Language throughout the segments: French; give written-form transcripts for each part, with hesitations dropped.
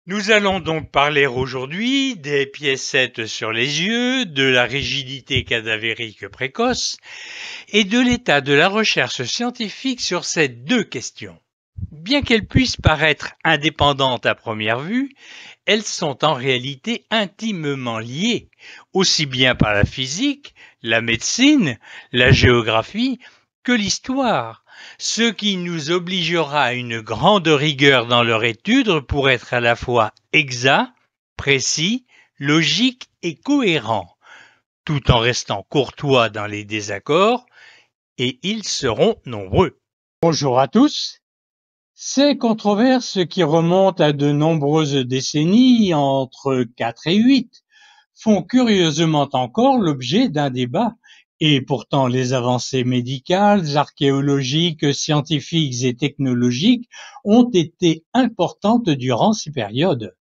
Nous allons donc parler aujourd'hui des piécettes sur les yeux, de la rigidité cadavérique précoce et de l'état de la recherche scientifique sur ces deux questions. Bien qu'elles puissent paraître indépendantes à première vue, elles sont en réalité intimement liées, aussi bien par la physique, la médecine, la géographie que l'histoire, ce qui nous obligera à une grande rigueur dans leur étude pour être à la fois exact, précis, logique et cohérent, tout en restant courtois dans les désaccords, et ils seront nombreux. Bonjour à tous. Ces controverses qui remontent à de nombreuses décennies, entre 4 et 8, font curieusement encore l'objet d'un débat, et pourtant les avancées médicales, archéologiques, scientifiques et technologiques ont été importantes durant ces périodes.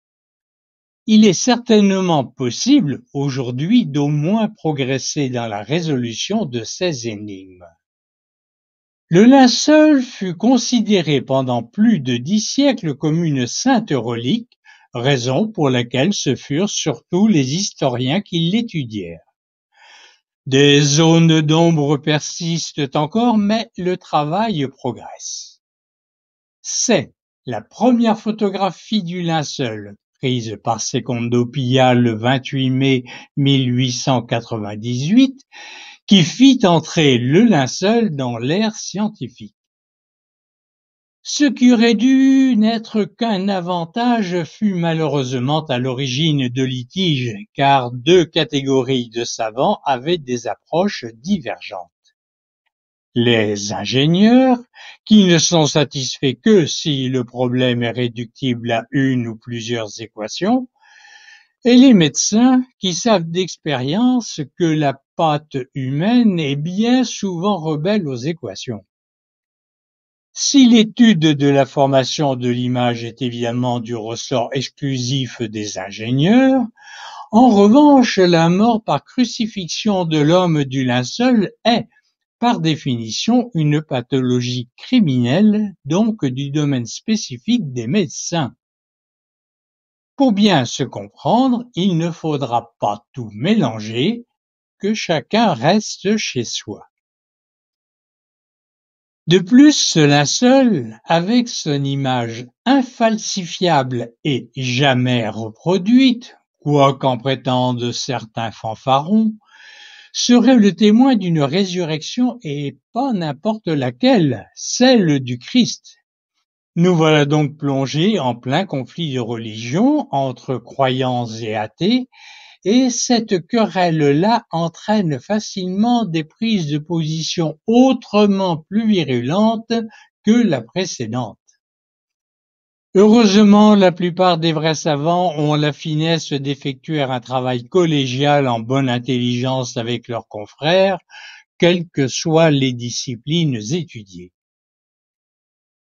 Il est certainement possible aujourd'hui d'au moins progresser dans la résolution de ces énigmes. Le linceul fut considéré pendant plus de 10 siècles comme une sainte relique, raison pour laquelle ce furent surtout les historiens qui l'étudièrent. Des zones d'ombre persistent encore, mais le travail progresse. C'est la première photographie du linceul, prise par Secondo Pia le 28 mai 1898, qui fit entrer le linceul dans l'ère scientifique. Ce qui aurait dû n'être qu'un avantage fut malheureusement à l'origine de litiges, car deux catégories de savants avaient des approches divergentes. Les ingénieurs, qui ne sont satisfaits que si le problème est réductible à une ou plusieurs équations, et les médecins, qui savent d'expérience que la pâte humaine est bien souvent rebelle aux équations. Si l'étude de la formation de l'image est évidemment du ressort exclusif des ingénieurs, en revanche, la mort par crucifixion de l'homme du linceul est, par définition, une pathologie criminelle, donc du domaine spécifique des médecins. Pour bien se comprendre, il ne faudra pas tout mélanger, que chacun reste chez soi. De plus, ce linceul, avec son image infalsifiable et jamais reproduite, quoi qu'en prétendent certains fanfarons, serait le témoin d'une résurrection et pas n'importe laquelle, celle du Christ. Nous voilà donc plongés en plein conflit de religion entre croyants et athées, et cette querelle-là entraîne facilement des prises de position autrement plus virulentes que la précédente. Heureusement, la plupart des vrais savants ont la finesse d'effectuer un travail collégial en bonne intelligence avec leurs confrères, quelles que soient les disciplines étudiées.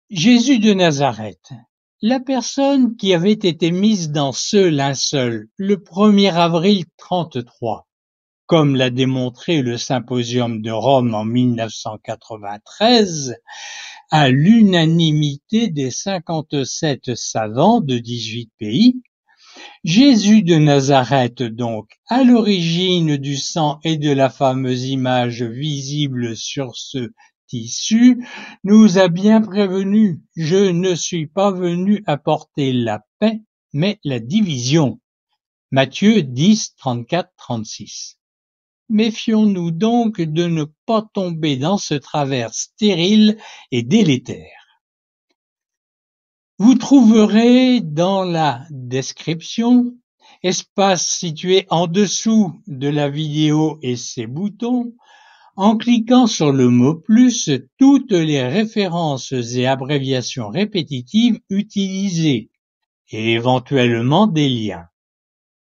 Jésus de Nazareth. La personne qui avait été mise dans ce linceul le 1er avril 33, comme l'a démontré le Symposium de Rome en 1993, à l'unanimité des 57 savants de 18 pays, Jésus de Nazareth donc, à l'origine du sang et de la fameuse image visible sur ce tissu, nous a bien prévenus. Je ne suis pas venu apporter la paix, mais la division. Matthieu 10, 34, 36. Méfions-nous donc de ne pas tomber dans ce travers stérile et délétère. Vous trouverez dans la description, espace situé en dessous de la vidéo et ses boutons, en cliquant sur le mot plus, toutes les références et abréviations répétitives utilisées et éventuellement des liens.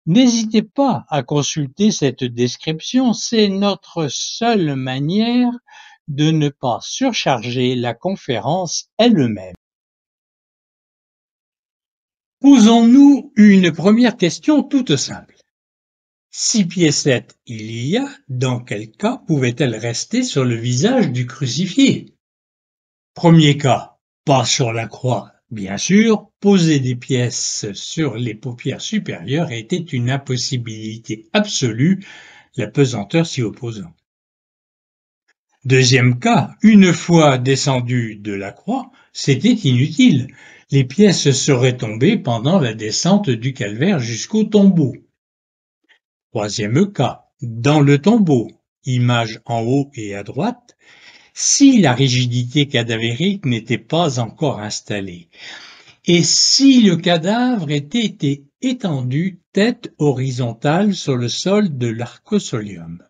N'hésitez pas à consulter cette description, c'est notre seule manière de ne pas surcharger la conférence elle-même. Posons-nous une première question toute simple. Si piécettes il y a, dans quel cas pouvaient-elles rester sur le visage du crucifié? Premier cas, pas sur la croix Bien sûr, poser des pièces sur les paupières supérieures était une impossibilité absolue, la pesanteur s'y opposant. Deuxième cas, une fois descendu de la croix, c'était inutile. Les pièces seraient tombées pendant la descente du calvaire jusqu'au tombeau. Troisième cas, dans le tombeau, image en haut et à droite, si la rigidité cadavérique n'était pas encore installée, et si le cadavre était étendu tête horizontale sur le sol de l'arcosolium.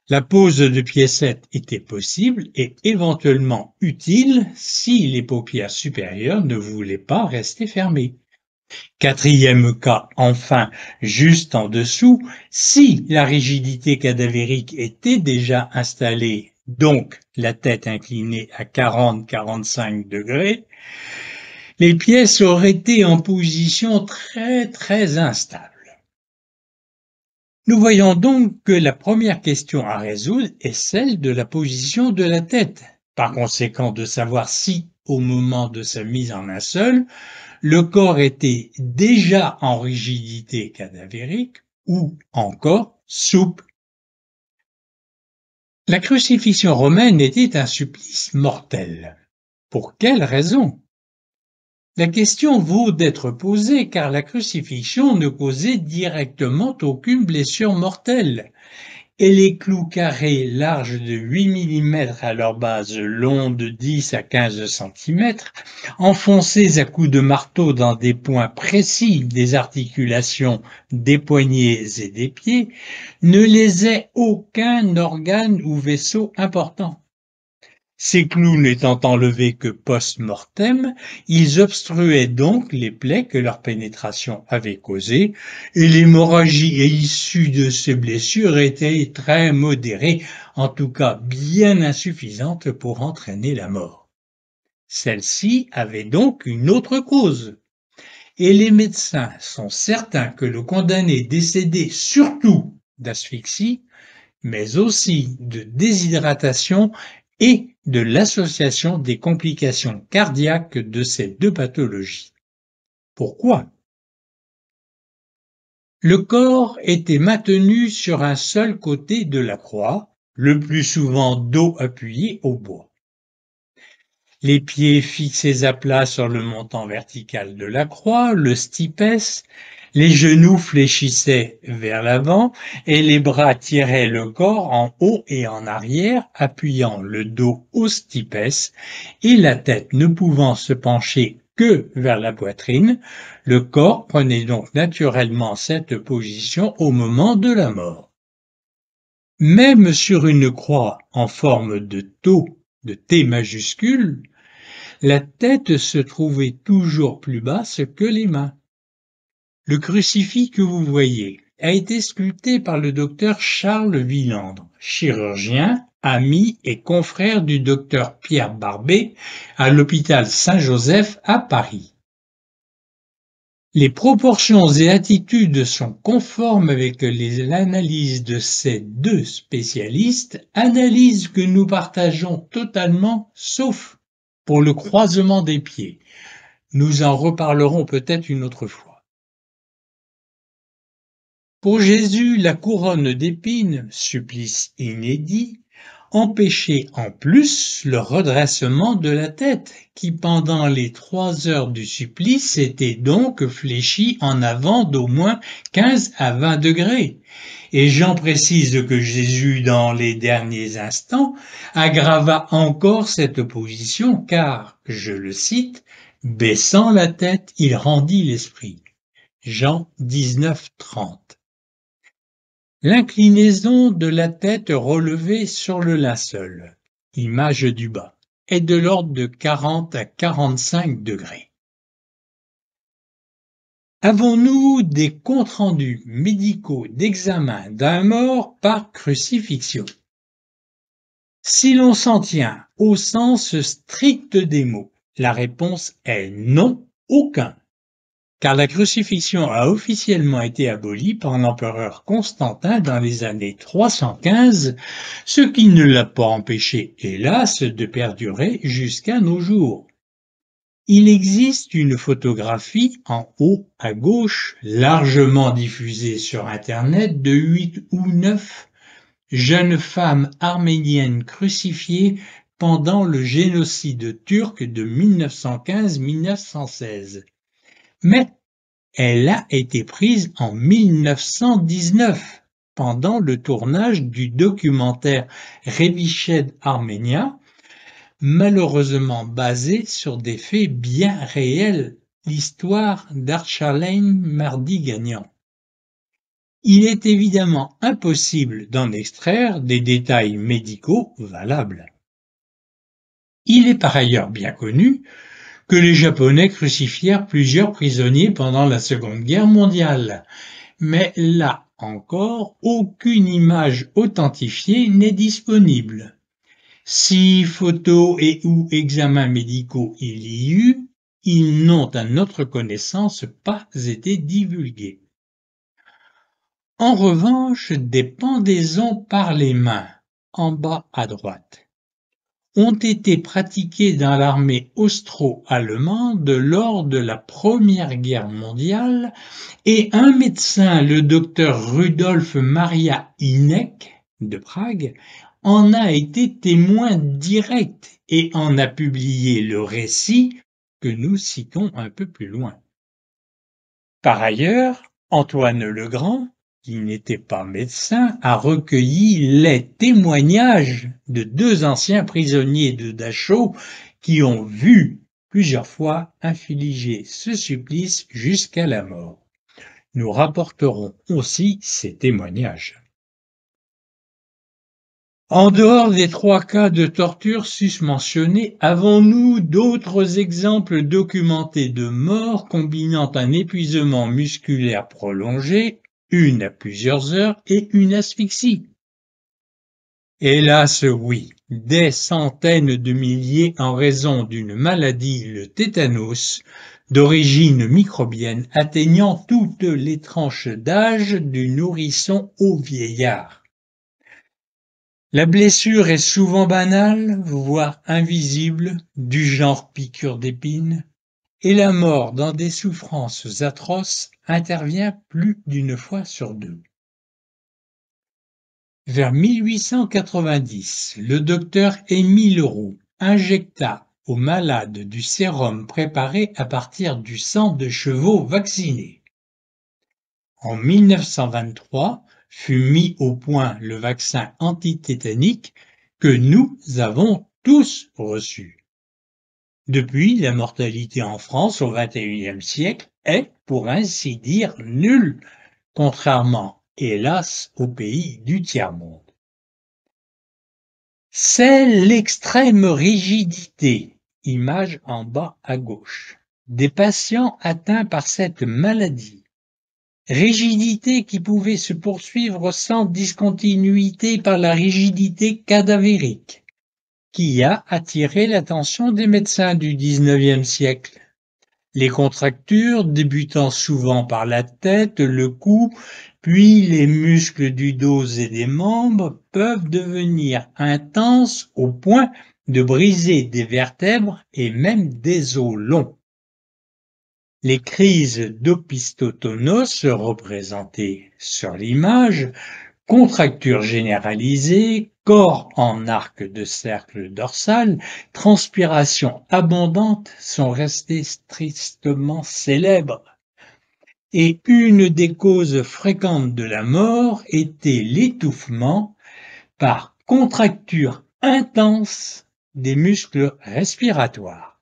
La pose de piécette était possible et éventuellement utile si les paupières supérieures ne voulaient pas rester fermées. Quatrième cas, enfin, juste en dessous, si la rigidité cadavérique était déjà installée, donc la tête inclinée à 40-45 degrés, les pièces auraient été en position très instable. Nous voyons donc que la première question à résoudre est celle de la position de la tête. Par conséquent, de savoir si, au moment de sa mise en linceul, le corps était déjà en rigidité cadavérique ou encore souple. La crucifixion romaine était un supplice mortel. Pour quelle raison? La question vaut d'être posée car la crucifixion ne causait directement aucune blessure mortelle. Et les clous carrés larges de 8 mm à leur base longs de 10 à 15 cm, enfoncés à coups de marteau dans des points précis des articulations des poignets et des pieds, ne lésaient aucun organe ou vaisseau important. Ces clous n'étant enlevés que post-mortem, ils obstruaient donc les plaies que leur pénétration avait causées, et l'hémorragie issue de ces blessures était très modérée, en tout cas bien insuffisante pour entraîner la mort. Celle-ci avait donc une autre cause, et les médecins sont certains que le condamné décédait surtout d'asphyxie, mais aussi de déshydratation et de l'association des complications cardiaques de ces deux pathologies. Pourquoi? Le corps était maintenu sur un seul côté de la croix, le plus souvent dos appuyé au bois. Les pieds fixés à plat sur le montant vertical de la croix, le stipes, les genoux fléchissaient vers l'avant et les bras tiraient le corps en haut et en arrière, appuyant le dos au stipes et la tête ne pouvant se pencher que vers la poitrine, le corps prenait donc naturellement cette position au moment de la mort. Même sur une croix en forme de T majuscule, la tête se trouvait toujours plus basse que les mains. Le crucifix que vous voyez a été sculpté par le docteur Charles Villandre, chirurgien, ami et confrère du docteur Pierre Barbet à l'hôpital Saint-Joseph à Paris. Les proportions et attitudes sont conformes avec l'analyse de ces deux spécialistes, analyse que nous partageons totalement, sauf pour le croisement des pieds. Nous en reparlerons peut-être une autre fois. Pour Jésus, la couronne d'épines, supplice inédit, empêchait en plus le redressement de la tête, qui pendant les 3 heures du supplice était donc fléchie en avant d'au moins 15 à 20 degrés. Et Jean précise que Jésus, dans les derniers instants, aggrava encore cette position car, je le cite, « baissant la tête, il rendit l'esprit ». Jean 19:30. L'inclinaison de la tête relevée sur le linceul, image du bas, est de l'ordre de 40 à 45 degrés. Avons-nous des comptes rendus médicaux d'examen d'un mort par crucifixion? Si l'on s'en tient au sens strict des mots, la réponse est non, aucun. Car la crucifixion a officiellement été abolie par l'empereur Constantin dans les années 315, ce qui ne l'a pas empêché, hélas, de perdurer jusqu'à nos jours. Il existe une photographie en haut à gauche, largement diffusée sur Internet, de 8 ou 9 jeunes femmes arméniennes crucifiées pendant le génocide turc de 1915-1916. Mais elle a été prise en 1919, pendant le tournage du documentaire Revišed Armenia, malheureusement basé sur des faits bien réels, l'histoire d'Archaleen Mardiganian. Il est évidemment impossible d'en extraire des détails médicaux valables. Il est par ailleurs bien connu que les Japonais crucifièrent plusieurs prisonniers pendant la Seconde Guerre mondiale, mais là encore, aucune image authentifiée n'est disponible. Si photos et ou examens médicaux il y eut, ils n'ont à notre connaissance pas été divulgués. En revanche, des pendaisons par les mains, en bas à droite, ont été pratiquées dans l'armée austro-allemande lors de la Première Guerre mondiale et un médecin, le docteur Rudolf Maria Hynek de Prague, en a été témoin direct et en a publié le récit que nous citons un peu plus loin. Par ailleurs, Antoine Legrand, qui n'était pas médecin, a recueilli les témoignages de 2 anciens prisonniers de Dachau qui ont vu plusieurs fois infliger ce supplice jusqu'à la mort. Nous rapporterons aussi ces témoignages. En dehors des 3 cas de torture susmentionnés, avons-nous d'autres exemples documentés de morts combinant un épuisement musculaire prolongé, une à plusieurs heures et une asphyxie? Hélas oui, des centaines de milliers en raison d'une maladie, le tétanos, d'origine microbienne atteignant toutes les tranches d'âge du nourrisson au vieillard. La blessure est souvent banale, voire invisible, du genre piqûre d'épines, et la mort dans des souffrances atroces intervient plus d'une fois sur 2. Vers 1890, le docteur Émile Roux injecta aux malades du sérum préparé à partir du sang de chevaux vaccinés. En 1923, fut mis au point le vaccin antitétanique que nous avons tous reçu. Depuis, la mortalité en France au XXIe siècle est, pour ainsi dire, nulle, contrairement, hélas, aux pays du tiers-monde. C'est l'extrême rigidité, image en bas à gauche, des patients atteints par cette maladie. Rigidité qui pouvait se poursuivre sans discontinuité par la rigidité cadavérique, qui a attiré l'attention des médecins du XIXe siècle. Les contractures, débutant souvent par la tête, le cou, puis les muscles du dos et des membres, peuvent devenir intenses au point de briser des vertèbres et même des os longs. Les crises d'opisthotonos représentées sur l'image, contractures généralisées, corps en arc de cercle dorsal, transpiration abondante sont restées tristement célèbres. Et une des causes fréquentes de la mort était l'étouffement par contracture intense des muscles respiratoires.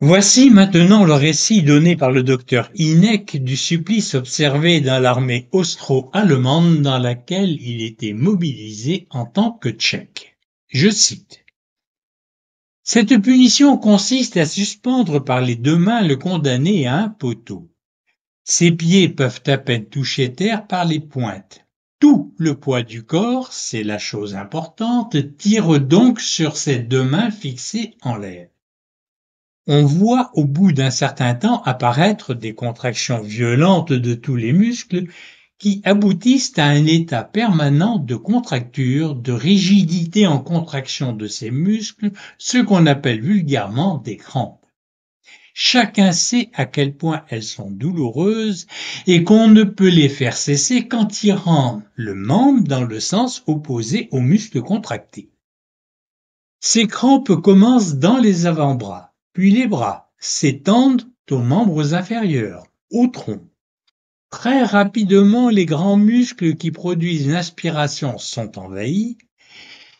Voici maintenant le récit donné par le docteur Hynek du supplice observé dans l'armée austro-allemande dans laquelle il était mobilisé en tant que Tchèque. Je cite. « Cette punition consiste à suspendre par les 2 mains le condamné à un poteau. Ses pieds peuvent à peine toucher terre par les pointes. Tout le poids du corps, c'est la chose importante, tire donc sur ces 2 mains fixées en l'air. On voit au bout d'un certain temps apparaître des contractions violentes de tous les muscles qui aboutissent à un état permanent de contracture, de rigidité en contraction de ces muscles, ce qu'on appelle vulgairement des crampes. Chacun sait à quel point elles sont douloureuses et qu'on ne peut les faire cesser qu'en tirant le membre dans le sens opposé aux muscles contractés. Ces crampes commencent dans les avant-bras, puis les bras s'étendent aux membres inférieurs, au tronc. Très rapidement, les grands muscles qui produisent l'inspiration sont envahis.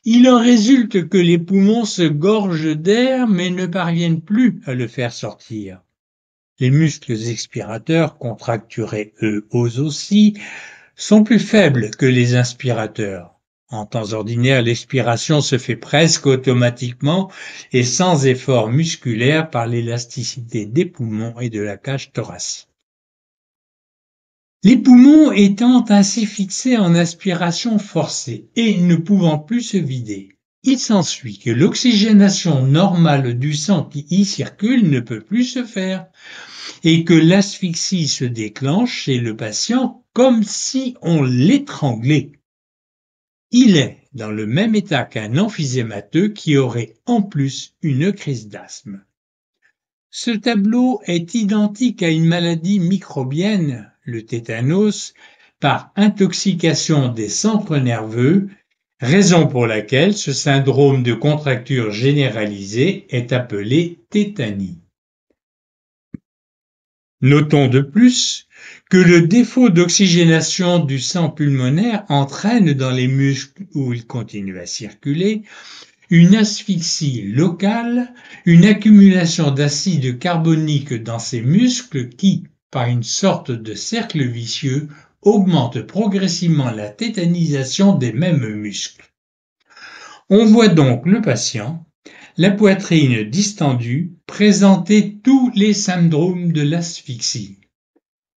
Il en résulte que les poumons se gorgent d'air mais ne parviennent plus à le faire sortir. Les muscles expirateurs, contracturés eux aussi, sont plus faibles que les inspirateurs. En temps ordinaire, l'expiration se fait presque automatiquement et sans effort musculaire par l'élasticité des poumons et de la cage thoracique. Les poumons étant ainsi fixés en aspiration forcée et ne pouvant plus se vider, il s'ensuit que l'oxygénation normale du sang qui y circule ne peut plus se faire et que l'asphyxie se déclenche chez le patient comme si on l'étranglait. Il est dans le même état qu'un emphysémateux qui aurait en plus une crise d'asthme. Ce tableau est identique à une maladie microbienne, le tétanos, par intoxication des centres nerveux, raison pour laquelle ce syndrome de contracture généralisée est appelé tétanie. Notons de plus que le défaut d'oxygénation du sang pulmonaire entraîne dans les muscles où il continue à circuler une asphyxie locale, une accumulation d'acide carbonique dans ces muscles qui, par une sorte de cercle vicieux, augmente progressivement la tétanisation des mêmes muscles. On voit donc le patient, la poitrine distendue, présenter tous les syndromes de l'asphyxie.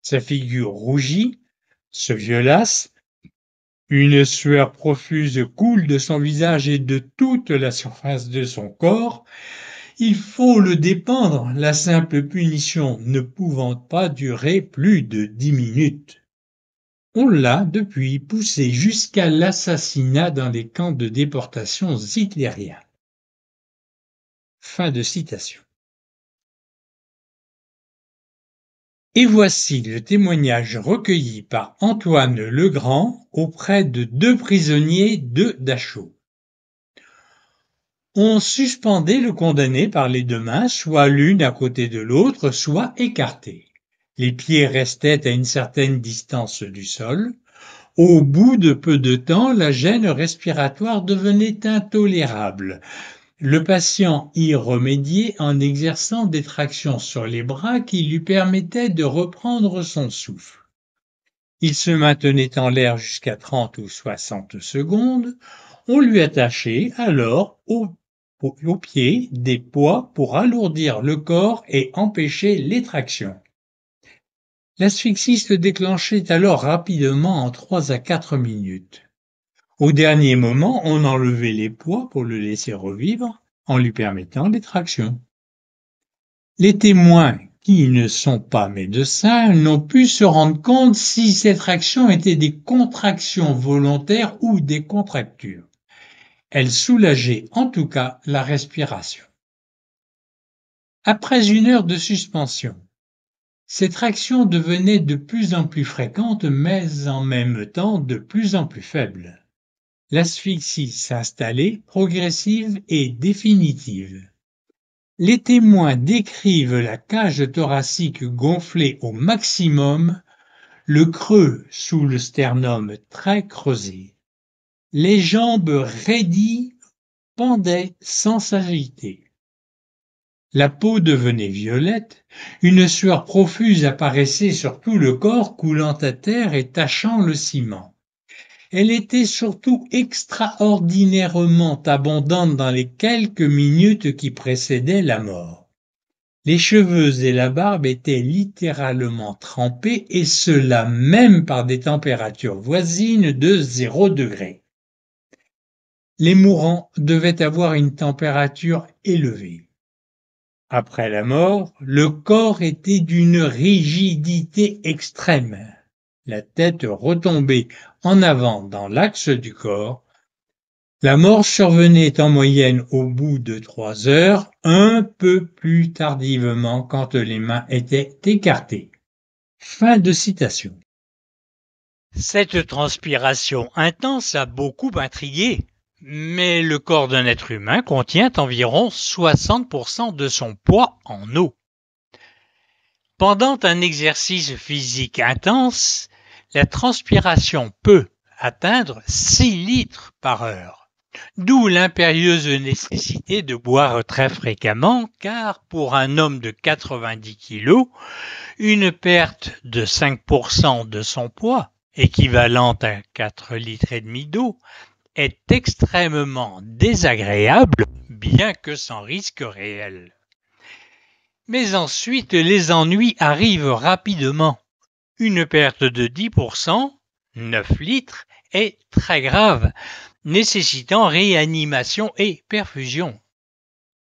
Sa figure rougit, se violace, une sueur profuse coule de son visage et de toute la surface de son corps. Il faut le dépendre, la simple punition ne pouvant pas durer plus de 10 minutes. On l'a depuis poussé jusqu'à l'assassinat dans les camps de déportation hitlériens. Fin de citation. Et voici le témoignage recueilli par Antoine Legrand auprès de 2 prisonniers de Dachau. On suspendait le condamné par les 2 mains, soit l'une à côté de l'autre, soit écartées. Les pieds restaient à une certaine distance du sol. Au bout de peu de temps, la gêne respiratoire devenait intolérable. Le patient y remédiait en exerçant des tractions sur les bras qui lui permettaient de reprendre son souffle. Il se maintenait en l'air jusqu'à 30 ou 60 secondes. On lui attachait alors au pied des poids pour alourdir le corps et empêcher les tractions. L'asphyxie se déclenchait alors rapidement en 3 à 4 minutes. Au dernier moment, on enlevait les poids pour le laisser revivre en lui permettant les tractions. Les témoins, qui ne sont pas médecins, n'ont pu se rendre compte si ces tractions étaient des contractions volontaires ou des contractures. Elles soulageaient en tout cas la respiration. Après 1 heure de suspension, ces tractions devenaient de plus en plus fréquentes mais en même temps de plus en plus faibles. L'asphyxie s'installait progressive et définitive. Les témoins décrivent la cage thoracique gonflée au maximum, le creux sous le sternum très creusé. Les jambes raidies pendaient sans s'agiter. La peau devenait violette, une sueur profuse apparaissait sur tout le corps coulant à terre et tachant le ciment. Elle était surtout extraordinairement abondante dans les quelques minutes qui précédaient la mort. Les cheveux et la barbe étaient littéralement trempés et cela même par des températures voisines de 0 degré. Les mourants devaient avoir une température élevée. Après la mort, le corps était d'une rigidité extrême. la tête retombée en avant dans l'axe du corps. La mort survenait en moyenne au bout de 3 heures, un peu plus tardivement quand les mains étaient écartées. Fin de citation. Cette transpiration intense a beaucoup intrigué, mais le corps d'un être humain contient environ 60% de son poids en eau. Pendant un exercice physique intense, la transpiration peut atteindre 6 litres par heure, d'où l'impérieuse nécessité de boire très fréquemment car pour un homme de 90 kg, une perte de 5% de son poids, équivalente à 4 litres et demi d'eau, est extrêmement désagréable, bien que sans risque réel. Mais ensuite, les ennuis arrivent rapidement. Une perte de 10%, 9 litres, est très grave, nécessitant réanimation et perfusion.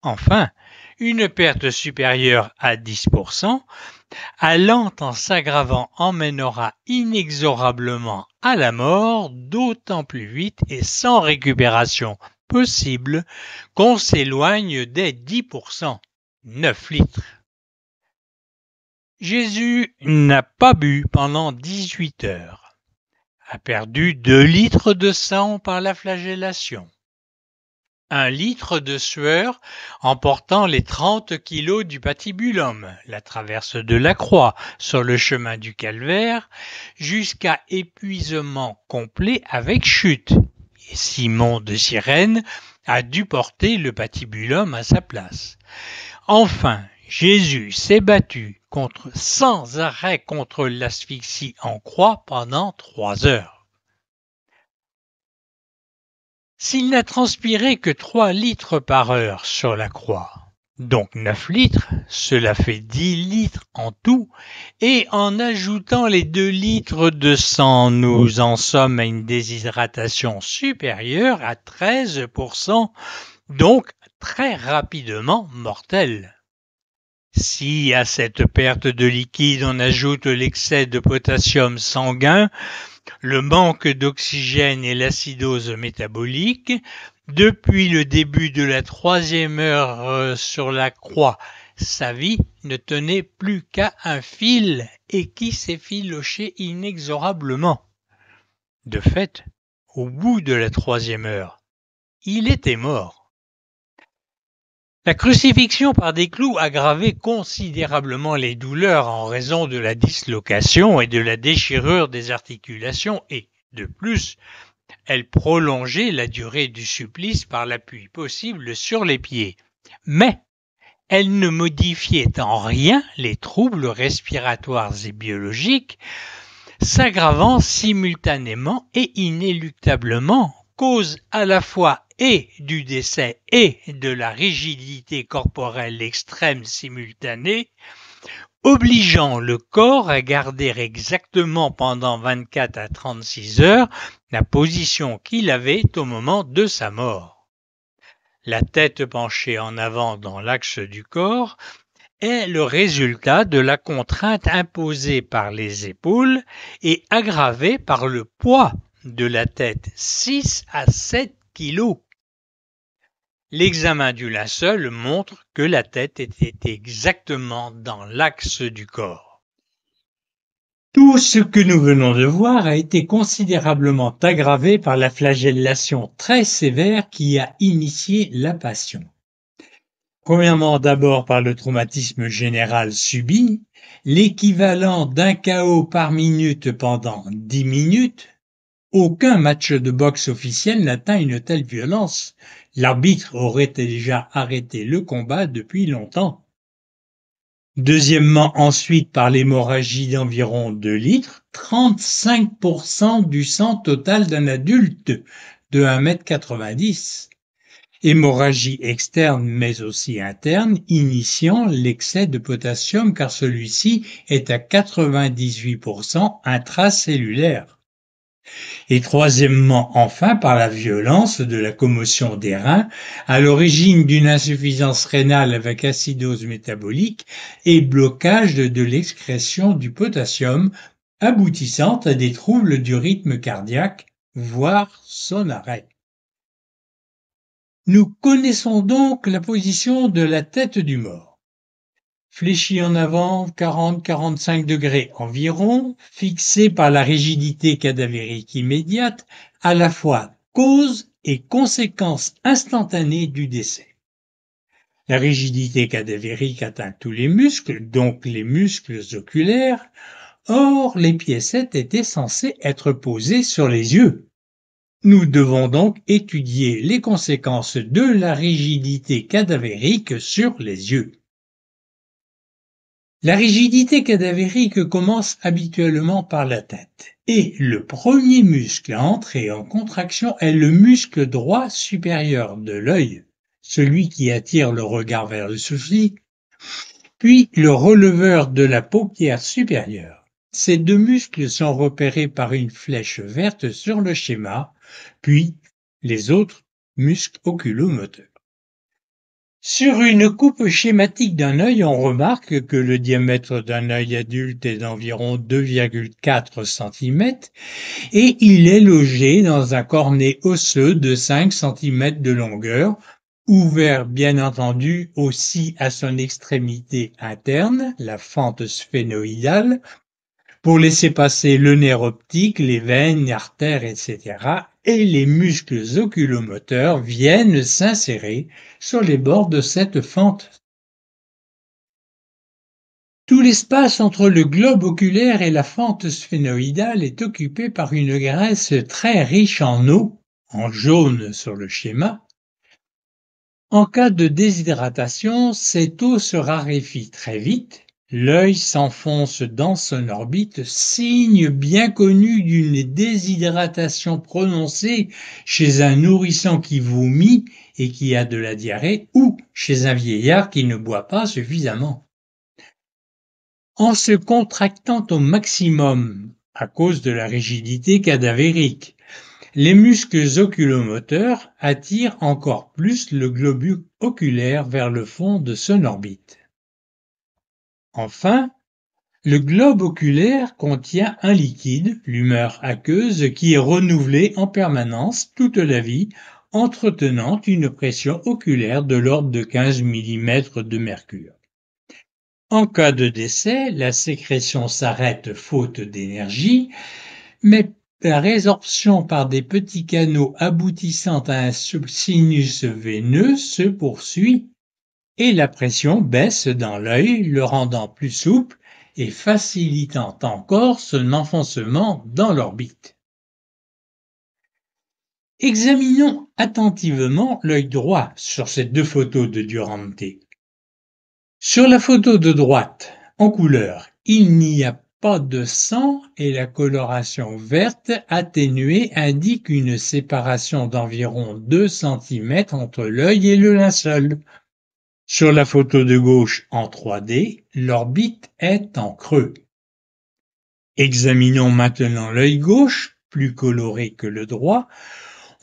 Enfin, une perte supérieure à 10%, allant en s'aggravant, emmènera inexorablement à la mort, d'autant plus vite et sans récupération possible qu'on s'éloigne des 10%, 9 litres. Jésus n'a pas bu pendant 18 heures, a perdu 2 litres de sang par la flagellation. 1 litre de sueur emportant les 30 kilos du patibulum, la traverse de la croix sur le chemin du calvaire, jusqu'à épuisement complet avec chute. Et Simon de Cyrène a dû porter le patibulum à sa place. Enfin, Jésus s'est battu sans arrêt contre l'asphyxie en croix pendant 3 heures. S'il n'a transpiré que 3 litres par heure sur la croix, donc 9 litres, cela fait 10 litres en tout, et en ajoutant les 2 litres de sang, nous en sommes à une déshydratation supérieure à 13%, donc très rapidement mortelle. Si à cette perte de liquide on ajoute l'excès de potassium sanguin, le manque d'oxygène et l'acidose métabolique, depuis le début de la 3e heure sur la croix, sa vie ne tenait plus qu'à un fil et qui s'effilochait inexorablement. De fait, au bout de la 3e heure, il était mort. La crucifixion par des clous aggravait considérablement les douleurs en raison de la dislocation et de la déchirure des articulations et, de plus, elle prolongeait la durée du supplice par l'appui possible sur les pieds. Mais elle ne modifiait en rien les troubles respiratoires et biologiques, s'aggravant simultanément et inéluctablement, cause à la fois et du décès et de la rigidité corporelle extrême simultanée, obligeant le corps à garder exactement pendant 24 à 36 heures la position qu'il avait au moment de sa mort. La tête penchée en avant dans l'axe du corps est le résultat de la contrainte imposée par les épaules et aggravée par le poids de la tête, 6 à 7 kilos. L'examen du linceul montre que la tête était exactement dans l'axe du corps. Tout ce que nous venons de voir a été considérablement aggravé par la flagellation très sévère qui a initié la passion. Premièrement, d'abord par le traumatisme général subi, l'équivalent d'un KO par minute pendant 10 minutes. Aucun match de boxe officiel n'atteint une telle violence. L'arbitre aurait déjà arrêté le combat depuis longtemps. Deuxièmement, ensuite, par l'hémorragie d'environ 2 litres, 35% du sang total d'un adulte de 1,90 m. Hémorragie externe mais aussi interne, initiant l'excès de potassium car celui-ci est à 98% intracellulaire. Et troisièmement, enfin, par la violence de la commotion des reins, à l'origine d'une insuffisance rénale avec acidose métabolique et blocage de l'excrétion du potassium aboutissant à des troubles du rythme cardiaque, voire son arrêt. Nous connaissons donc la position de la tête du mort. Fléchie en avant 40-45 degrés environ, fixée par la rigidité cadavérique immédiate, à la fois cause et conséquence instantanée du décès. La rigidité cadavérique atteint tous les muscles, donc les muscles oculaires. Or, les piécettes étaient censées être posées sur les yeux. Nous devons donc étudier les conséquences de la rigidité cadavérique sur les yeux. La rigidité cadavérique commence habituellement par la tête, et le premier muscle à entrer en contraction est le muscle droit supérieur de l'œil, celui qui attire le regard vers le sourcil, puis le releveur de la paupière supérieure. Ces deux muscles sont repérés par une flèche verte sur le schéma, puis les autres muscles oculomoteurs. Sur une coupe schématique d'un œil, on remarque que le diamètre d'un œil adulte est d'environ 2,4 cm et il est logé dans un cornet osseux de 5 cm de longueur, ouvert bien entendu aussi à son extrémité interne, la fente sphénoïdale, pour laisser passer le nerf optique, les veines, les artères, etc. Et les muscles oculomoteurs viennent s'insérer sur les bords de cette fente. Tout l'espace entre le globe oculaire et la fente sphénoïdale est occupé par une graisse très riche en eau, en jaune sur le schéma. En cas de déshydratation, cette eau se raréfie très vite. L'œil s'enfonce dans son orbite, signe bien connu d'une déshydratation prononcée chez un nourrisson qui vomit et qui a de la diarrhée ou chez un vieillard qui ne boit pas suffisamment. En se contractant au maximum à cause de la rigidité cadavérique, les muscles oculomoteurs attirent encore plus le globe oculaire vers le fond de son orbite. Enfin, le globe oculaire contient un liquide, l'humeur aqueuse, qui est renouvelé en permanence toute la vie, entretenant une pression oculaire de l'ordre de 15 mm de mercure. En cas de décès, la sécrétion s'arrête faute d'énergie, mais la résorption par des petits canaux aboutissant à un sinus veineux se poursuit et la pression baisse dans l'œil, le rendant plus souple et facilitant encore son enfoncement dans l'orbite. Examinons attentivement l'œil droit sur ces deux photos de Durante. Sur la photo de droite, en couleur, il n'y a pas de sang et la coloration verte atténuée indique une séparation d'environ 2 cm entre l'œil et le linceul. Sur la photo de gauche en 3D, l'orbite est en creux. Examinons maintenant l'œil gauche, plus coloré que le droit.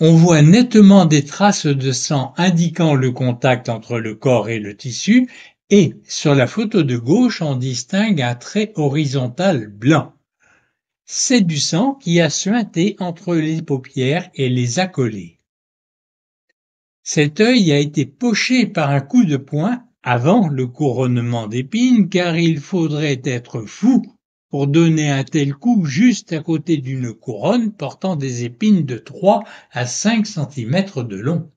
On voit nettement des traces de sang indiquant le contact entre le corps et le tissu, et sur la photo de gauche, on distingue un trait horizontal blanc. C'est du sang qui a suinté entre les paupières et les accolés. Cet œil a été poché par un coup de poing avant le couronnement d'épines, car il faudrait être fou pour donner un tel coup juste à côté d'une couronne portant des épines de 3 à 5 cm de long.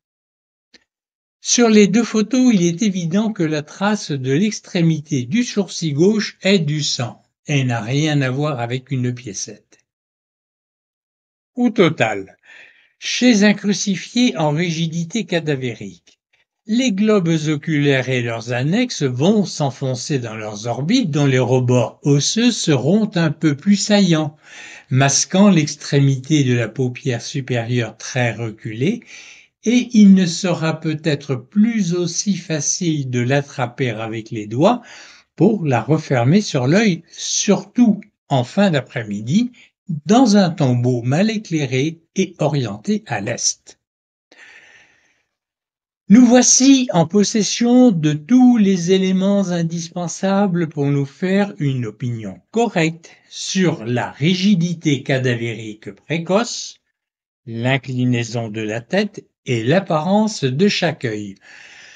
Sur les deux photos, il est évident que la trace de l'extrémité du sourcil gauche est du sang et n'a rien à voir avec une piécette. Au total, chez un crucifié en rigidité cadavérique, les globes oculaires et leurs annexes vont s'enfoncer dans leurs orbites dont les rebords osseux seront un peu plus saillants, masquant l'extrémité de la paupière supérieure très reculée, et il ne sera peut-être plus aussi facile de l'attraper avec les doigts pour la refermer sur l'œil, surtout en fin d'après-midi, dans un tombeau mal éclairé et orienté à l'est. Nous voici en possession de tous les éléments indispensables pour nous faire une opinion correcte sur la rigidité cadavérique précoce, l'inclinaison de la tête et l'apparence de chaque œil,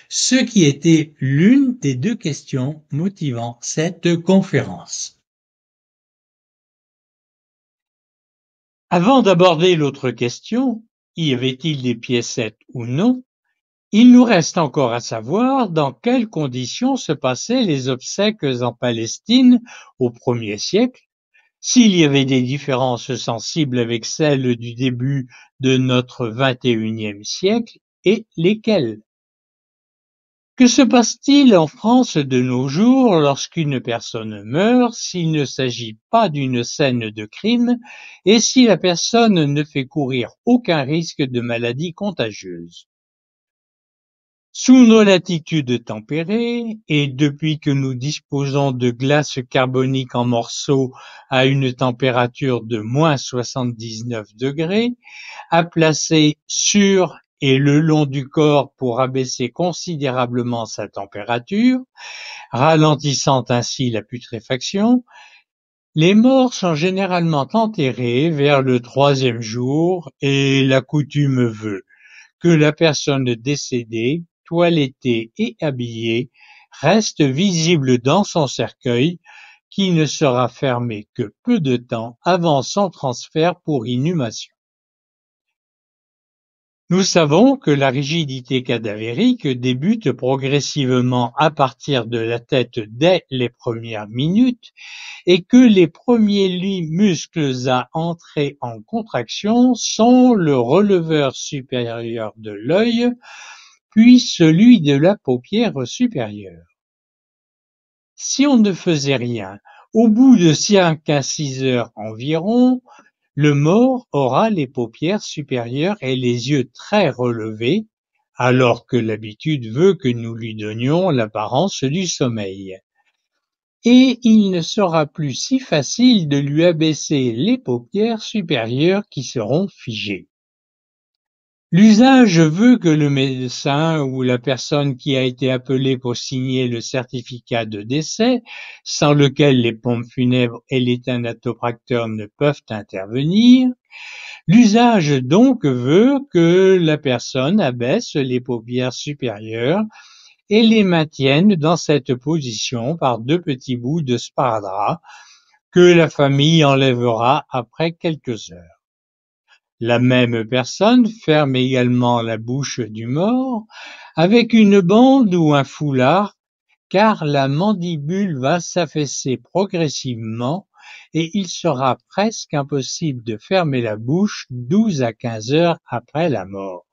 ce qui était l'une des deux questions motivant cette conférence. Avant d'aborder l'autre question, y avait-il des piécettes ou non, il nous reste encore à savoir dans quelles conditions se passaient les obsèques en Palestine au 1er siècle, s'il y avait des différences sensibles avec celles du début de notre XXIe siècle et lesquelles. Que se passe-t-il en France de nos jours lorsqu'une personne meurt s'il ne s'agit pas d'une scène de crime et si la personne ne fait courir aucun risque de maladie contagieuse? Sous nos latitudes tempérées, et depuis que nous disposons de glace carbonique en morceaux à une température de moins 79 degrés, à placer sur et le long du corps pour abaisser considérablement sa température, ralentissant ainsi la putréfaction, les morts sont généralement enterrés vers le 3e jour et la coutume veut que la personne décédée, toilettée et habillée, reste visible dans son cercueil, qui ne sera fermé que peu de temps avant son transfert pour inhumation. Nous savons que la rigidité cadavérique débute progressivement à partir de la tête dès les premières minutes et que les premiers muscles à entrer en contraction sont le releveur supérieur de l'œil, puis celui de la paupière supérieure. Si on ne faisait rien, au bout de 5 à 6 heures environ, le mort aura les paupières supérieures et les yeux très relevés, alors que l'habitude veut que nous lui donnions l'apparence du sommeil. Et il ne sera plus si facile de lui abaisser les paupières supérieures qui seront figées. L'usage veut que le médecin ou la personne qui a été appelée pour signer le certificat de décès, sans lequel les pompes funèbres et les thanatopracteurs ne peuvent intervenir, l'usage donc veut que la personne abaisse les paupières supérieures et les maintienne dans cette position par 2 petits bouts de sparadrap que la famille enlèvera après quelques heures. La même personne ferme également la bouche du mort avec une bande ou un foulard, car la mandibule va s'affaisser progressivement et il sera presque impossible de fermer la bouche 12 à 15 heures après la mort.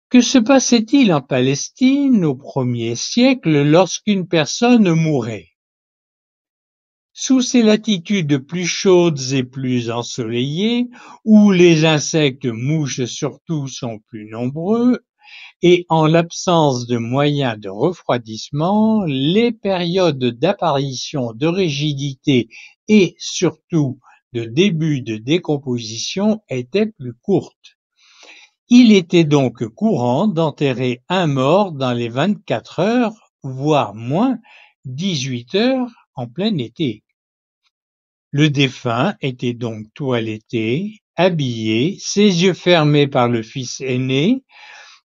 Que se passait-il en Palestine au 1er siècle lorsqu'une personne mourait? Sous ces latitudes plus chaudes et plus ensoleillées, où les insectes mouches surtout sont plus nombreux, et en l'absence de moyens de refroidissement, les périodes d'apparition de rigidité et surtout de début de décomposition étaient plus courtes. Il était donc courant d'enterrer un mort dans les 24 heures, voire moins, 18 heures en plein été. Le défunt était donc toiletté, habillé, ses yeux fermés par le fils aîné,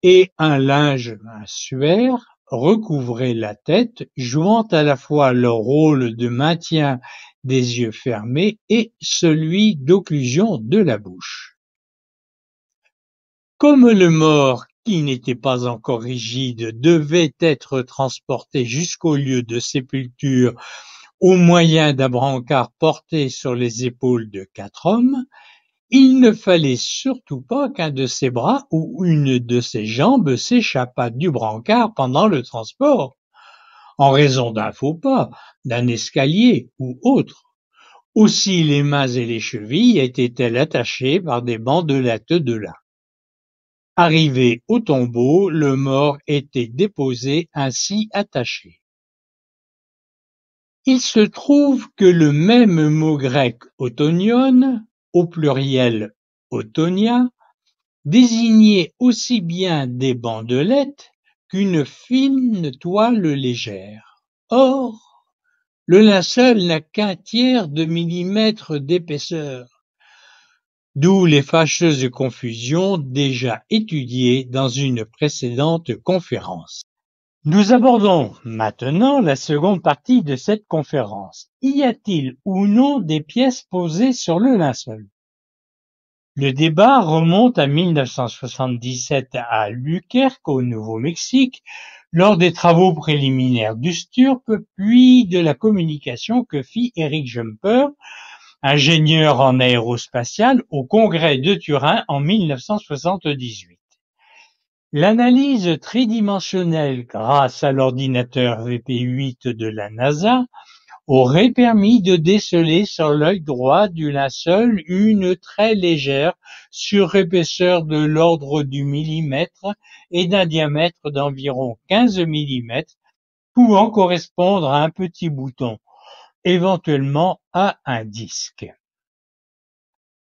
et un linge, un suaire, recouvrait la tête, jouant à la fois le rôle de maintien des yeux fermés et celui d'occlusion de la bouche. Comme le mort, qui n'était pas encore rigide, devait être transporté jusqu'au lieu de sépulture au moyen d'un brancard porté sur les épaules de 4 hommes, il ne fallait surtout pas qu'un de ses bras ou une de ses jambes s'échappât du brancard pendant le transport, en raison d'un faux pas, d'un escalier ou autre. Aussi les mains et les chevilles étaient-elles attachées par des bandelettes de lin. Arrivé au tombeau, le mort était déposé ainsi attaché. Il se trouve que le même mot grec autonion, au pluriel autonia, désignait aussi bien des bandelettes qu'une fine toile légère. Or, le linceul n'a qu'un tiers de millimètre d'épaisseur, d'où les fâcheuses confusions déjà étudiées dans une précédente conférence. Nous abordons maintenant la seconde partie de cette conférence. Y a-t-il ou non des pièces posées sur le linceul? Le débat remonte à 1977 à Albuquerque, au Nouveau-Mexique, lors des travaux préliminaires du STURP, puis de la communication que fit Eric Jumper, ingénieur en aérospatial, au Congrès de Turin en 1978. L'analyse tridimensionnelle grâce à l'ordinateur VP8 de la NASA aurait permis de déceler sur l'œil droit du linceul une très légère surépaisseur de l'ordre du millimètre et d'un diamètre d'environ 15 millimètres, pouvant correspondre à un petit bouton, éventuellement à un disque.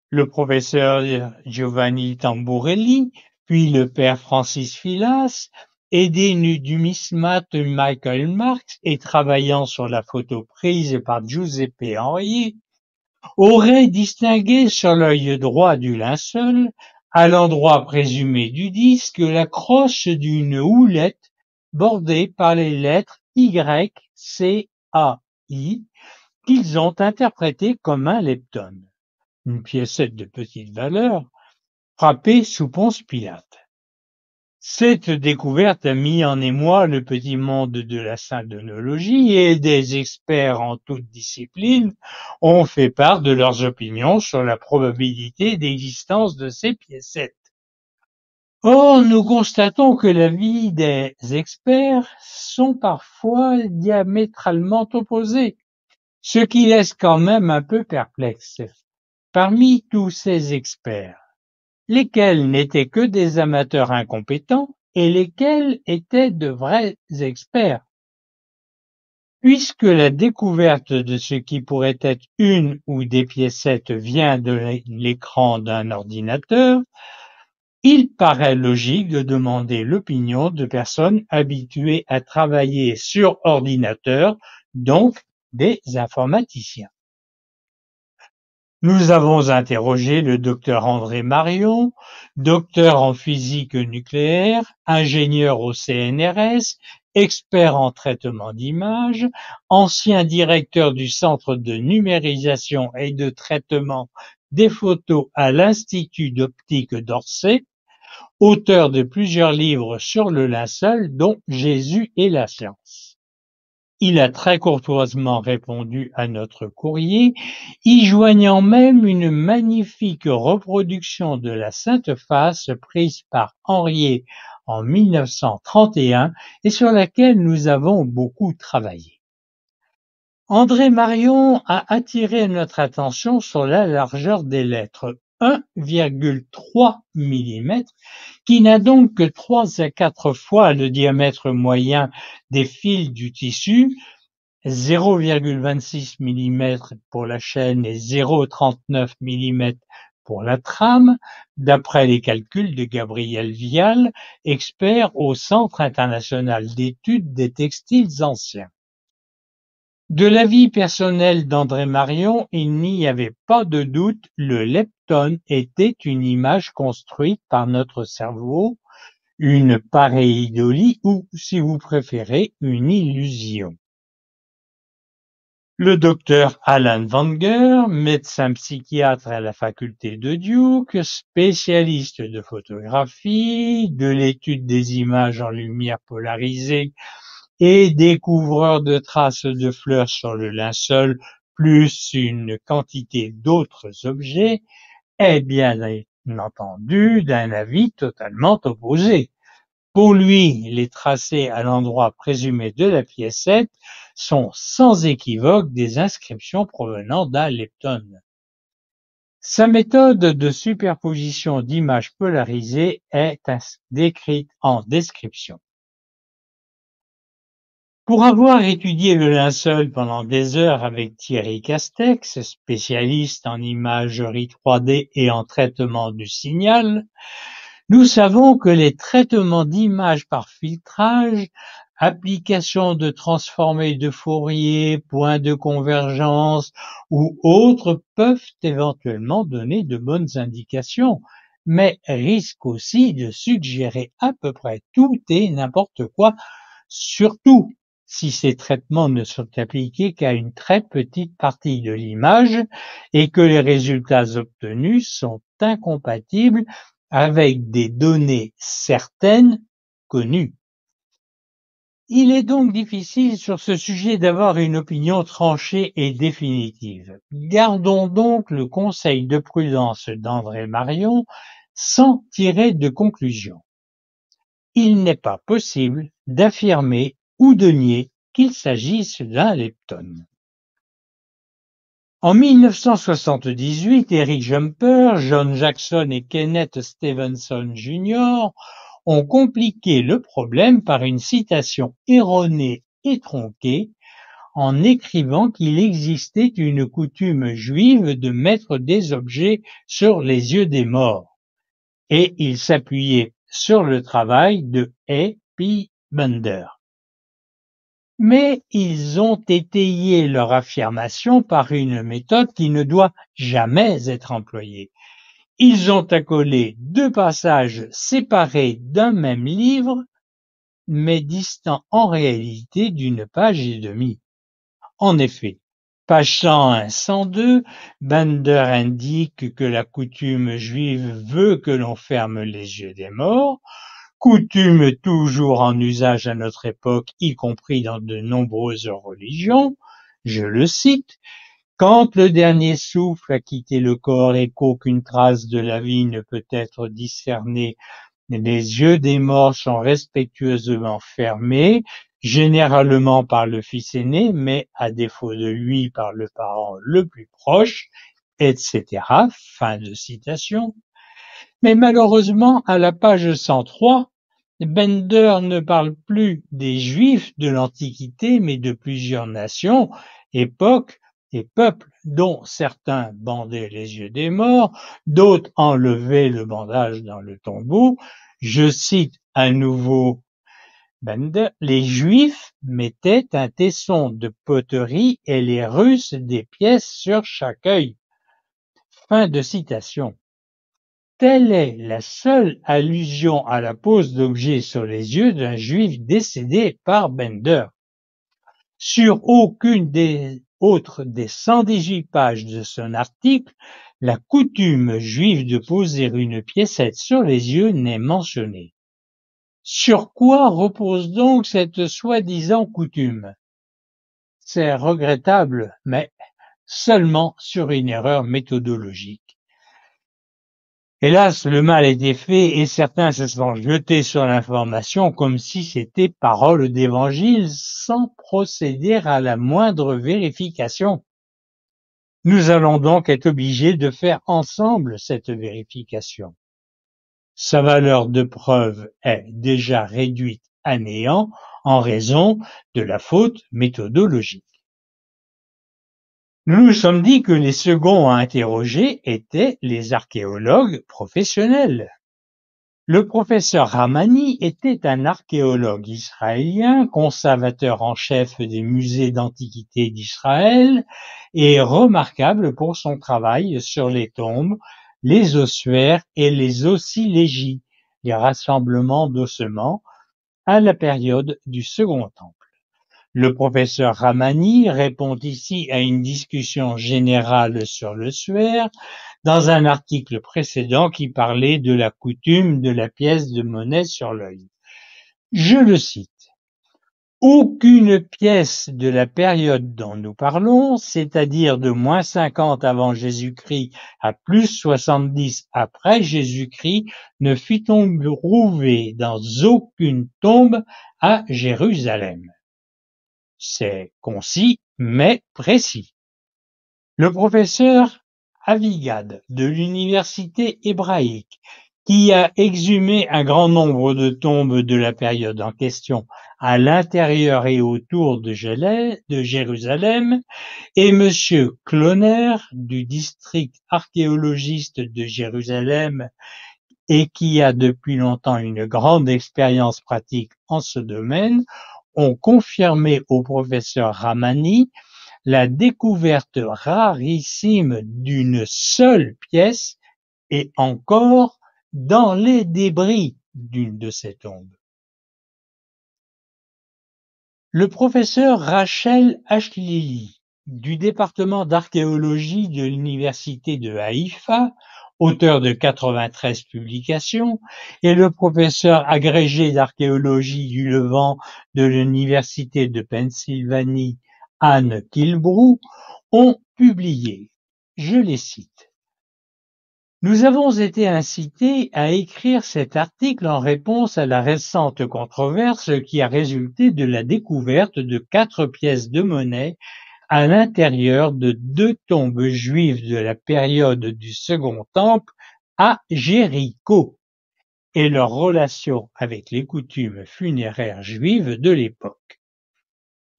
Le professeur Giovanni Tamburelli, puis le père Francis Filas, aidé du mismate Michael Marks et travaillant sur la photo prise par Giuseppe Henriet, auraient distingué sur l'œil droit du linceul, à l'endroit présumé du disque, la crosse d'une houlette bordée par les lettres Y, C, A, I, qu'ils ont interprétées comme un lepton, une piécette de petite valeur, frappée sous Ponce Pilate. Cette découverte a mis en émoi le petit monde de la syndonologie et des experts en toutes disciplines ont fait part de leurs opinions sur la probabilité d'existence de ces piécettes. Or, nous constatons que l'avis des experts sont parfois diamétralement opposés, ce qui laisse quand même un peu perplexe. Parmi tous ces experts, lesquels n'étaient que des amateurs incompétents et lesquels étaient de vrais experts? Puisque la découverte de ce qui pourrait être une ou des piécettes vient de l'écran d'un ordinateur, il paraît logique de demander l'opinion de personnes habituées à travailler sur ordinateur, donc des informaticiens. Nous avons interrogé le docteur André Marion, docteur en physique nucléaire, ingénieur au CNRS, expert en traitement d'images, ancien directeur du Centre de numérisation et de traitement des photos à l'Institut d'optique d'Orsay, auteur de plusieurs livres sur le linceul, dont Jésus et la science. Il a très courtoisement répondu à notre courrier, y joignant même une magnifique reproduction de la Sainte Face prise par Henriet en 1931 et sur laquelle nous avons beaucoup travaillé. André Marion a attiré notre attention sur la largeur des lettres, 1,3 mm, qui n'a donc que 3 à 4 fois le diamètre moyen des fils du tissu, 0,26 mm pour la chaîne et 0,39 mm pour la trame, d'après les calculs de Gabriel Vial, expert au Centre international d'études des textiles anciens. De l'avis personnel d'André Marion, il n'y avait pas de doute, le lepton était une image construite par notre cerveau, une pareidolie ou, si vous préférez, une illusion. Le docteur Alan Wenger, médecin psychiatre à la faculté de Duke, spécialiste de photographie, de l'étude des images en lumière polarisée et découvreur de traces de fleurs sur le linceul, plus une quantité d'autres objets, est bien entendu d'un avis totalement opposé. Pour lui, les tracés à l'endroit présumé de la piécette sont sans équivoque des inscriptions provenant d'un lepton. Sa méthode de superposition d'images polarisées est décrite en description. Pour avoir étudié le linceul pendant des heures avec Thierry Castex, spécialiste en imagerie 3D et en traitement du signal, Nous savons que les traitements d'images par filtrage, applications de transformés de Fourier, points de convergence ou autres peuvent éventuellement donner de bonnes indications, mais risquent aussi de suggérer à peu près tout et n'importe quoi, surtout si ces traitements ne sont appliqués qu'à une très petite partie de l'image et que les résultats obtenus sont incompatibles avec des données certaines connues. Il est donc difficile sur ce sujet d'avoir une opinion tranchée et définitive. Gardons donc le conseil de prudence d'André Marion sans tirer de conclusion. Il n'est pas possible d'affirmer ou de nier qu'il s'agisse d'un lepton. En 1978, Eric Jumper, John Jackson et Kenneth Stevenson Jr. ont compliqué le problème par une citation erronée et tronquée en écrivant qu'il existait une coutume juive de mettre des objets sur les yeux des morts, et ils s'appuyaient sur le travail de A. P. Bender. Mais ils ont étayé leur affirmation par une méthode qui ne doit jamais être employée. Ils ont accolé deux passages séparés d'un même livre, mais distants en réalité d'une page et demie. En effet, page 101-102, Bender indique que la coutume juive veut que l'on ferme les yeux des morts, coutume toujours en usage à notre époque, y compris dans de nombreuses religions. Je le cite: « Quand le dernier souffle a quitté le corps et qu'aucune trace de la vie ne peut être discernée, les yeux des morts sont respectueusement fermés, généralement par le fils aîné, mais à défaut de lui par le parent le plus proche, etc. » Fin de citation. Mais malheureusement, à la page 103, Bender ne parle plus des Juifs de l'Antiquité, mais de plusieurs nations, époques et peuples, dont certains bandaient les yeux des morts, d'autres enlevaient le bandage dans le tombeau. Je cite à nouveau Bender: « Les Juifs mettaient un tesson de poterie et les Russes des pièces sur chaque œil. » Fin de citation. Telle est la seule allusion à la pose d'objets sur les yeux d'un juif décédé par Bender. Sur aucune des autres des 118 pages de son article, la coutume juive de poser une piécette sur les yeux n'est mentionnée. Sur quoi repose donc cette soi-disant coutume? C'est regrettable, mais seulement sur une erreur méthodologique. Hélas, le mal était fait et certains se sont jetés sur l'information comme si c'était parole d'évangile sans procéder à la moindre vérification. Nous allons donc être obligés de faire ensemble cette vérification. Sa valeur de preuve est déjà réduite à néant en raison de la faute méthodologique. Nous nous sommes dit que les seconds à interroger étaient les archéologues professionnels. Le professeur Ramani était un archéologue israélien, conservateur en chef des musées d'antiquité d'Israël et remarquable pour son travail sur les tombes, les ossuaires et les ossilégies, les rassemblements d'ossements, à la période du Second Temple. Le professeur Ramani répond ici à une discussion générale sur l'ossuaire dans un article précédent qui parlait de la coutume de la pièce de monnaie sur l'œil. Je le cite: « Aucune pièce de la période dont nous parlons, c'est-à-dire de moins 50 avant Jésus-Christ à plus 70 après Jésus-Christ, ne fut trouvée dans aucune tombe à Jérusalem. » C'est concis, mais précis. Le professeur Avigad de l'université hébraïque, qui a exhumé un grand nombre de tombes de la période en question à l'intérieur et autour de Jérusalem, et monsieur Kloner du district archéologiste de Jérusalem et qui a depuis longtemps une grande expérience pratique en ce domaine, ont confirmé au professeur Ramani la découverte rarissime d'une seule pièce et encore dans les débris d'une de ces tombes. Le professeur Rachel Ashlili du département d'archéologie de l'université de Haïfa, auteur de 93 publications, et le professeur agrégé d'archéologie du Levant de l'université de Pennsylvanie, Anne Kilbrew, ont publié, je les cite, « Nous avons été incités à écrire cet article en réponse à la récente controverse qui a résulté de la découverte de 4 pièces de monnaie à l'intérieur de 2 tombes juives de la période du Second Temple à Jéricho et leur relation avec les coutumes funéraires juives de l'époque.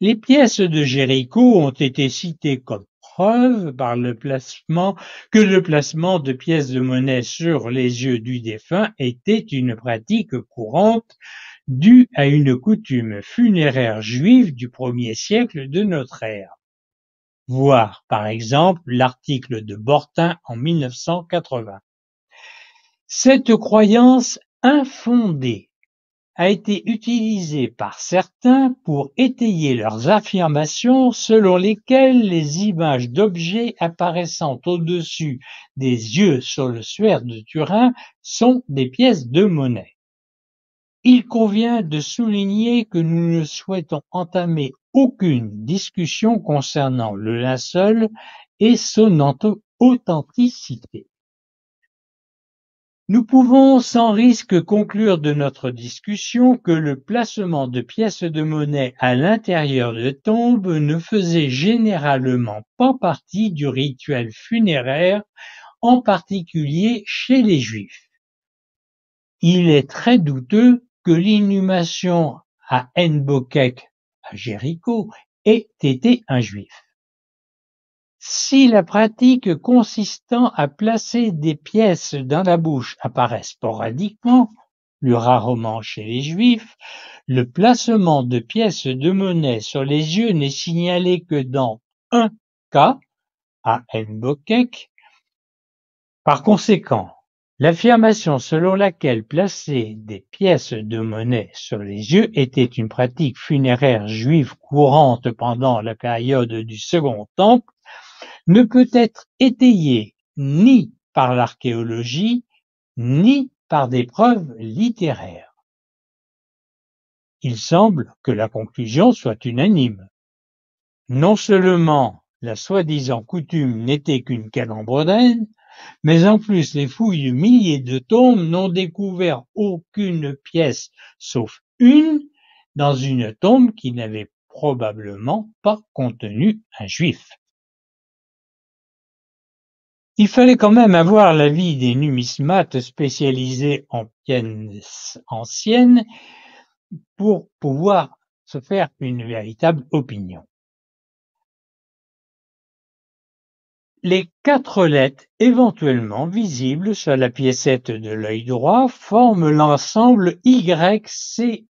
Les pièces de Jéricho ont été citées comme preuve par le placement de pièces de monnaie sur les yeux du défunt était une pratique courante due à une coutume funéraire juive du 1er siècle de notre ère. Voir par exemple l'article de Bortin en 1980. Cette croyance infondée a été utilisée par certains pour étayer leurs affirmations selon lesquelles les images d'objets apparaissant au-dessus des yeux sur le suaire de Turin sont des pièces de monnaie. Il convient de souligner que nous ne souhaitons entamer aucune discussion concernant le linceul et son authenticité. Nous pouvons sans risque conclure de notre discussion que le placement de pièces de monnaie à l'intérieur de tombes ne faisait généralement pas partie du rituel funéraire, en particulier chez les Juifs. Il est très douteux que l'inhumation à En-Bokek, à Jéricho, ait été un Juif. Si la pratique consistant à placer des pièces dans la bouche apparaît sporadiquement, plus rarement chez les Juifs, le placement de pièces de monnaie sur les yeux n'est signalé que dans un cas, à En-Bokek. Par conséquent, l'affirmation selon laquelle placer des pièces de monnaie sur les yeux était une pratique funéraire juive courante pendant la période du Second Temple ne peut être étayée ni par l'archéologie, ni par des preuves littéraires. Il semble que la conclusion soit unanime. Non seulement la soi-disant coutume n'était qu'une calembredaine, mais en plus les fouilles de milliers de tombes n'ont découvert aucune pièce, sauf une, dans une tombe qui n'avait probablement pas contenu un juif. Il fallait quand même avoir l'avis des numismates spécialisés en pièces anciennes pour pouvoir se faire une véritable opinion. Les 4 lettres éventuellement visibles sur la piécette de l'œil droit forment l'ensemble YCAI.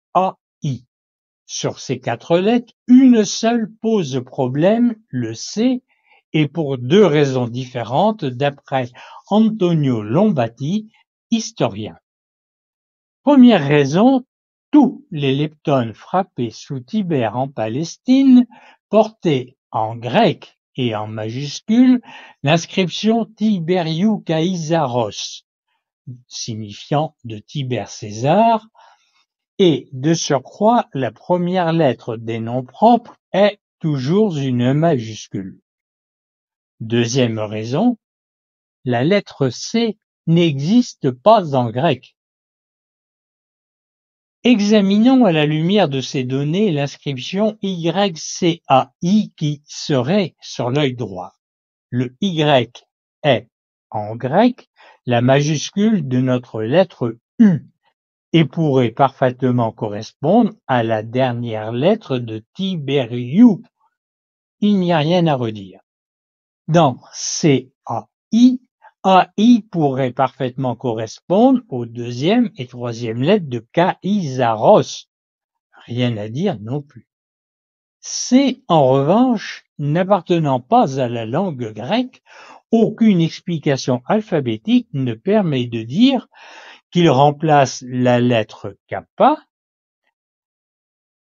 Sur ces 4 lettres, une seule pose problème, le C, et pour 2 raisons différentes d'après Antonio Lombati, historien. Première raison, tous les leptones frappés sous Tibère en Palestine portaient en grec et en majuscule l'inscription Tiberiu Caesaros, signifiant de Tibère César, et de surcroît la première lettre des noms propres est toujours une majuscule. Deuxième raison, la lettre C n'existe pas en grec. Examinons à la lumière de ces données l'inscription YCAI qui serait sur l'œil droit. Le Y est, en grec, la majuscule de notre lettre U et pourrait parfaitement correspondre à la dernière lettre de Tiberiu. Il n'y a rien à redire. Dans CAI, AI pourrait parfaitement correspondre aux deuxième et troisième lettres de Kaisaros. Rien à dire non plus. C, en revanche, n'appartenant pas à la langue grecque, aucune explication alphabétique ne permet de dire qu'il remplace la lettre kappa,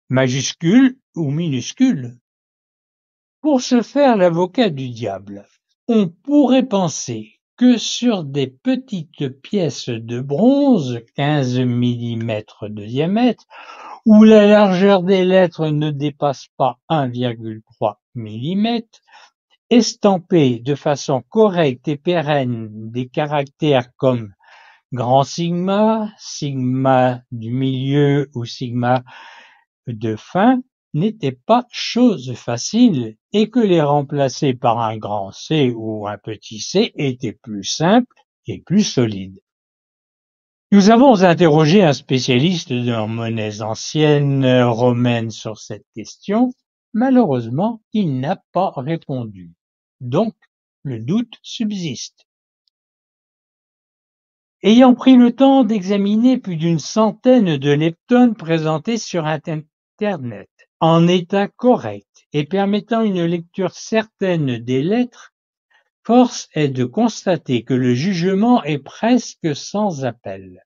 majuscule ou minuscule. Pour se faire l'avocat du diable, on pourrait penser que sur des petites pièces de bronze, 15 millimètres de diamètre, où la largeur des lettres ne dépasse pas 1,3 mm, estampées de façon correcte et pérenne des caractères comme grand sigma, sigma du milieu ou sigma de fin n'était pas chose facile et que les remplacer par un grand C ou un petit c était plus simple et plus solide. Nous avons interrogé un spécialiste de monnaies anciennes romaines sur cette question. Malheureusement, il n'a pas répondu. Donc, le doute subsiste. Ayant pris le temps d'examiner plus d'une centaine de leptones présentés sur Internet, en état correct et permettant une lecture certaine des lettres, force est de constater que le jugement est presque sans appel.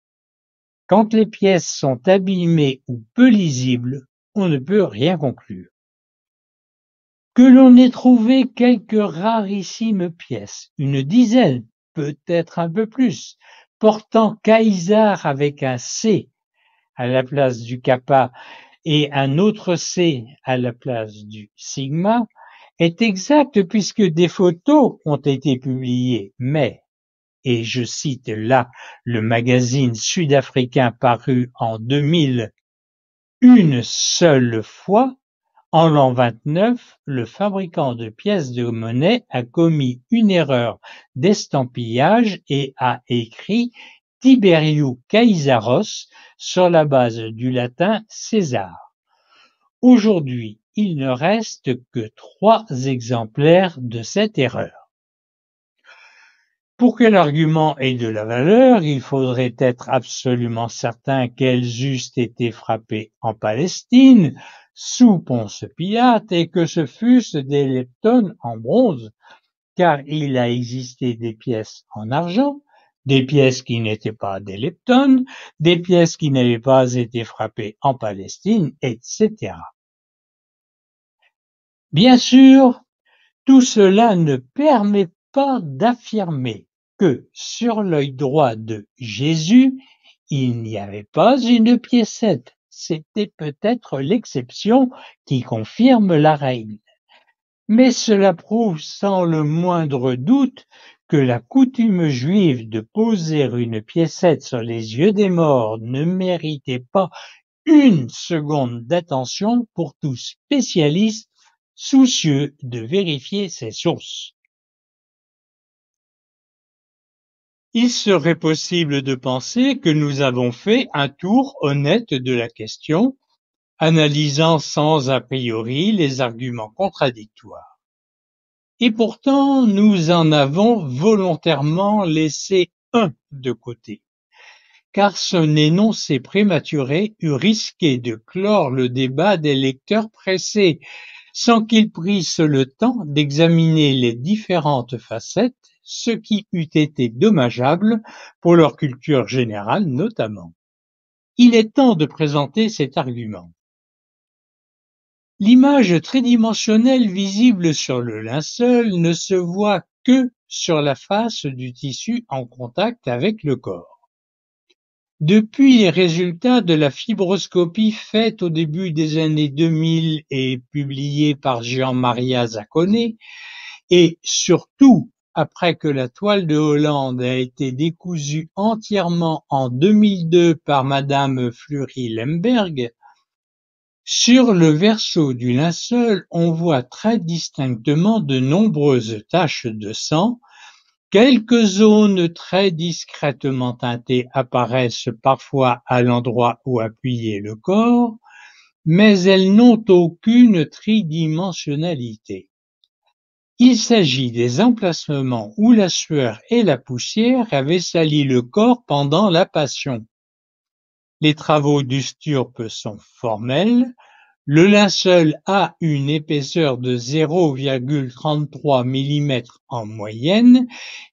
Quand les pièces sont abîmées ou peu lisibles, on ne peut rien conclure. Que l'on ait trouvé quelques rarissimes pièces, une dizaine, peut-être un peu plus, portant Kaiser avec un C à la place du kappa et un autre C à la place du sigma, est exact puisque des photos ont été publiées, mais, et je cite là le magazine sud-africain paru en 2000, une seule fois, en l'an 29, le fabricant de pièces de monnaie a commis une erreur d'estampillage et a écrit Tiberiu Caesaros sur la base du latin César. Aujourd'hui, il ne reste que 3 exemplaires de cette erreur. Pour que l'argument ait de la valeur, il faudrait être absolument certain qu'elles eussent été frappées en Palestine, sous Ponce Pilate, et que ce fussent des leptones en bronze, car il a existé des pièces en argent, des pièces qui n'étaient pas des leptones, des pièces qui n'avaient pas été frappées en Palestine, etc. Bien sûr, tout cela ne permet pas d'affirmer que sur l'œil droit de Jésus, il n'y avait pas une piécette. C'était peut-être l'exception qui confirme la règle. Mais cela prouve sans le moindre doute que la coutume juive de poser une piécette sur les yeux des morts ne méritait pas une seconde d'attention pour tout spécialiste soucieux de vérifier ses sources. Il serait possible de penser que nous avons fait un tour honnête de la question, analysant sans a priori les arguments contradictoires. Et pourtant, nous en avons volontairement laissé un de côté, car son énoncé prématuré eût risqué de clore le débat des lecteurs pressés, sans qu'ils prissent le temps d'examiner les différentes facettes, ce qui eût été dommageable pour leur culture générale notamment. Il est temps de présenter cet argument. L'image tridimensionnelle visible sur le linceul ne se voit que sur la face du tissu en contact avec le corps. Depuis les résultats de la fibroscopie faite au début des années 2000 et publiée par Gian-Maria Zaccone, et surtout après que la toile de Hollande a été décousue entièrement en 2002 par Madame Fleury Lemberg, sur le verso du linceul, on voit très distinctement de nombreuses taches de sang. Quelques zones très discrètement teintées apparaissent parfois à l'endroit où appuyait le corps, mais elles n'ont aucune tridimensionnalité. Il s'agit des emplacements où la sueur et la poussière avaient sali le corps pendant la Passion. Les travaux d'Usturpe sont formels. Le linceul a une épaisseur de 0,33 mm en moyenne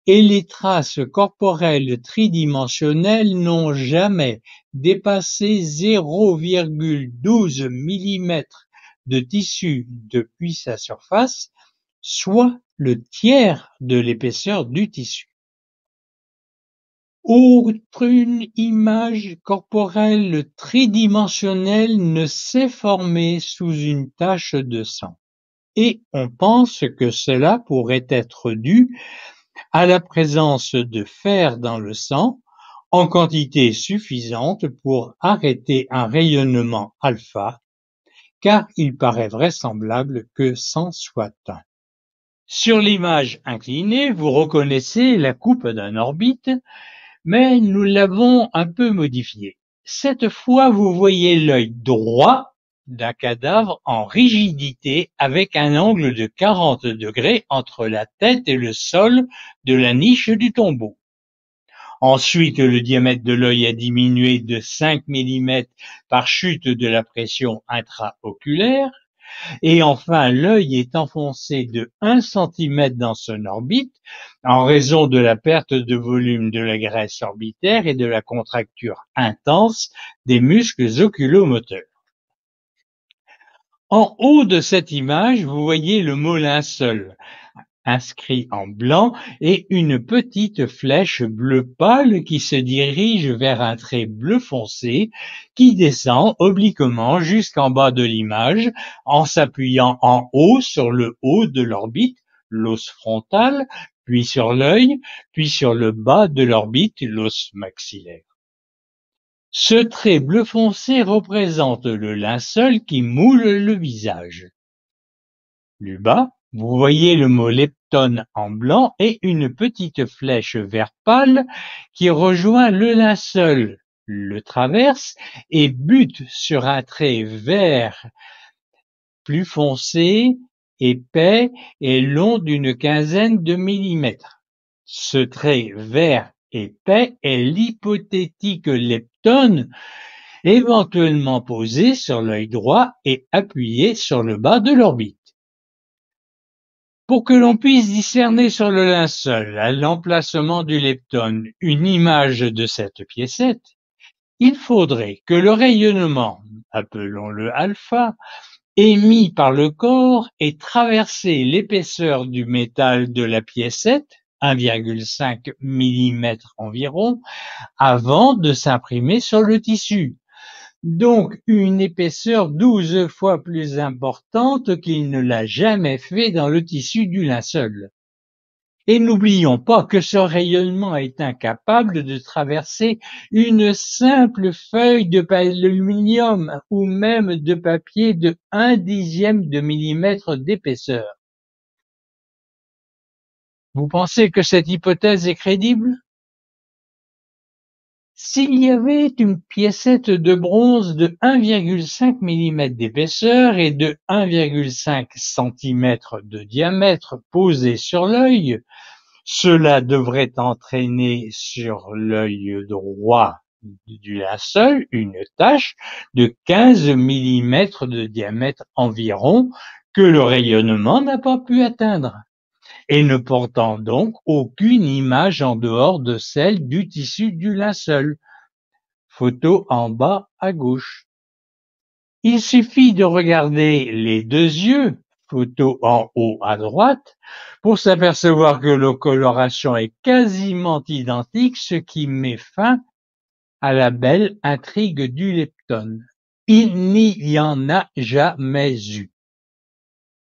et les traces corporelles tridimensionnelles n'ont jamais dépassé 0,12 mm de tissu depuis sa surface, soit le tiers de l'épaisseur du tissu. Aucune image corporelle tridimensionnelle ne s'est formée sous une tache de sang, et on pense que cela pourrait être dû à la présence de fer dans le sang en quantité suffisante pour arrêter un rayonnement alpha, car il paraît vraisemblable que c'en soit un. Sur l'image inclinée, vous reconnaissez la coupe d'un orbite, mais nous l'avons un peu modifiée. Cette fois, vous voyez l'œil droit d'un cadavre en rigidité avec un angle de 40 degrés entre la tête et le sol de la niche du tombeau. Ensuite, le diamètre de l'œil a diminué de 5 mm par chute de la pression intraoculaire. Et enfin, l'œil est enfoncé de 1 cm dans son orbite en raison de la perte de volume de la graisse orbitaire et de la contracture intense des muscles oculomoteurs. En haut de cette image, vous voyez le mot linceul inscrit en blanc et une petite flèche bleu pâle qui se dirige vers un trait bleu foncé qui descend obliquement jusqu'en bas de l'image en s'appuyant en haut sur le haut de l'orbite, l'os frontal, puis sur l'œil, puis sur le bas de l'orbite, l'os maxillaire. Ce trait bleu foncé représente le linceul qui moule le visage. Plus bas, vous voyez le mot leptone en blanc et une petite flèche vert pâle qui rejoint le linceul, le traverse et bute sur un trait vert plus foncé, épais et long d'une quinzaine de millimètres. Ce trait vert épais est l'hypothétique leptone éventuellement posé sur l'œil droit et appuyé sur le bas de l'orbite. Pour que l'on puisse discerner sur le linceul, à l'emplacement du leptone, une image de cette piécette, il faudrait que le rayonnement, appelons-le alpha, émis par le corps ait traversé l'épaisseur du métal de la piécette, 1,5 mm environ, avant de s'imprimer sur le tissu. Donc une épaisseur 12 fois plus importante qu'il ne l'a jamais fait dans le tissu du linceul. Et n'oublions pas que ce rayonnement est incapable de traverser une simple feuille de d'aluminium ou même de papier de 1/10 de millimètre d'épaisseur. Vous pensez que cette hypothèse est crédible? S'il y avait une piécette de bronze de 1,5 mm d'épaisseur et de 1,5 cm de diamètre posée sur l'œil, cela devrait entraîner sur l'œil droit du linceul une tache de 15 mm de diamètre environ que le rayonnement n'a pas pu atteindre, et ne portant donc aucune image en dehors de celle du tissu du linceul. Photo en bas à gauche. Il suffit de regarder les deux yeux, photo en haut à droite, pour s'apercevoir que la coloration est quasiment identique, ce qui met fin à la belle intrigue du leptone. Il n'y en a jamais eu.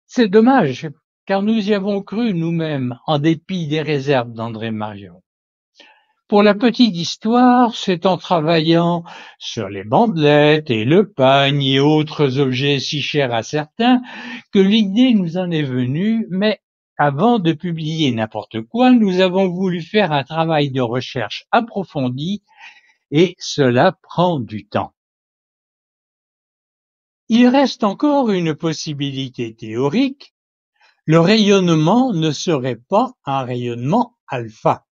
C'est dommage, car nous y avons cru nous-mêmes, en dépit des réserves d'André Marion. Pour la petite histoire, c'est en travaillant sur les bandelettes et le pagne et autres objets si chers à certains que l'idée nous en est venue, mais avant de publier n'importe quoi, nous avons voulu faire un travail de recherche approfondi et cela prend du temps. Il reste encore une possibilité théorique, le rayonnement ne serait pas un rayonnement alpha.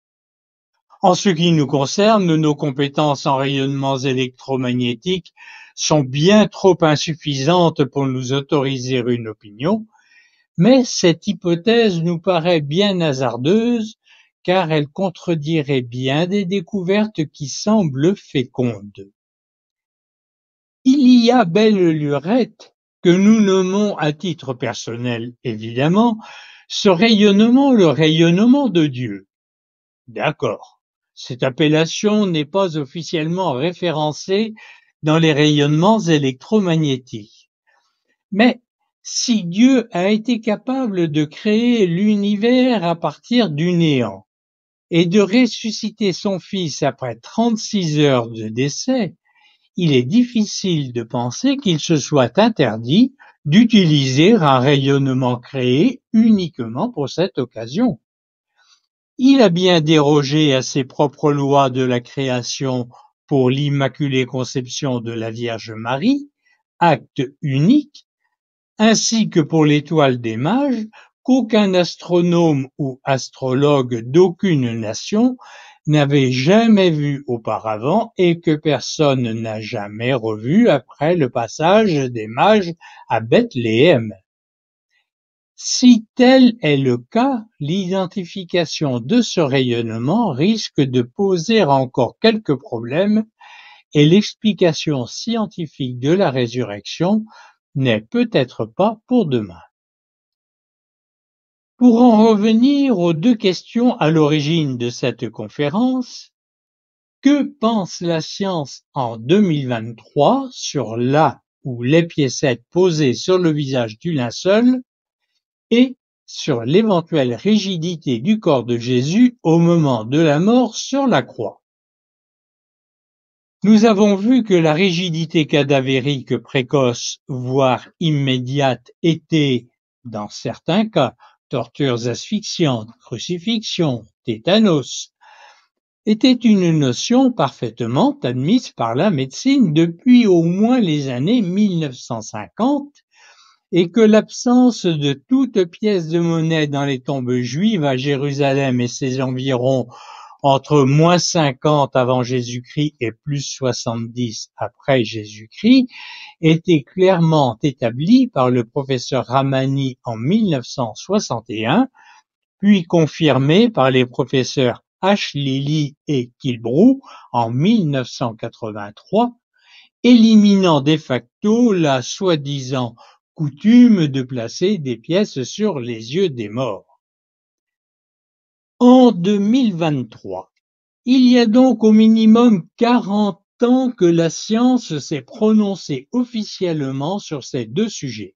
En ce qui nous concerne, nos compétences en rayonnements électromagnétiques sont bien trop insuffisantes pour nous autoriser une opinion, mais cette hypothèse nous paraît bien hasardeuse, car elle contredirait bien des découvertes qui semblent fécondes. Il y a belle lurette que nous nommons à titre personnel, évidemment, ce rayonnement le rayonnement de Dieu. D'accord. Cette appellation n'est pas officiellement référencée dans les rayonnements électromagnétiques. Mais si Dieu a été capable de créer l'univers à partir du néant et de ressusciter son Fils après 36 heures de décès, il est difficile de penser qu'il se soit interdit d'utiliser un rayonnement créé uniquement pour cette occasion. Il a bien dérogé à ses propres lois de la création pour l'Immaculée Conception de la Vierge Marie, acte unique, ainsi que pour l'étoile des mages, qu'aucun astronome ou astrologue d'aucune nation n'avait jamais vu auparavant et que personne n'a jamais revu après le passage des mages à Bethléem. Si tel est le cas, l'identification de ce rayonnement risque de poser encore quelques problèmes et l'explication scientifique de la résurrection n'est peut-être pas pour demain. Pour en revenir aux deux questions à l'origine de cette conférence, que pense la science en 2023 sur la ou les piécettes posées sur le visage du linceul et sur l'éventuelle rigidité du corps de Jésus au moment de la mort sur la croix? Nous avons vu que la rigidité cadavérique précoce, voire immédiate, était, dans certains cas, tortures asphyxiantes, crucifixion, tétanos, était une notion parfaitement admise par la médecine depuis au moins les années 1950 et que l'absence de toute pièce de monnaie dans les tombes juives à Jérusalem et ses environs entre moins 50 avant Jésus-Christ et plus 70 après Jésus-Christ était clairement établie par le professeur Ramani en 1961, puis confirmée par les professeurs H. Lilly et Kilbrew en 1983, éliminant de facto la soi-disant coutume de placer des pièces sur les yeux des morts. En 2023, il y a donc au minimum 40 ans que la science s'est prononcée officiellement sur ces deux sujets.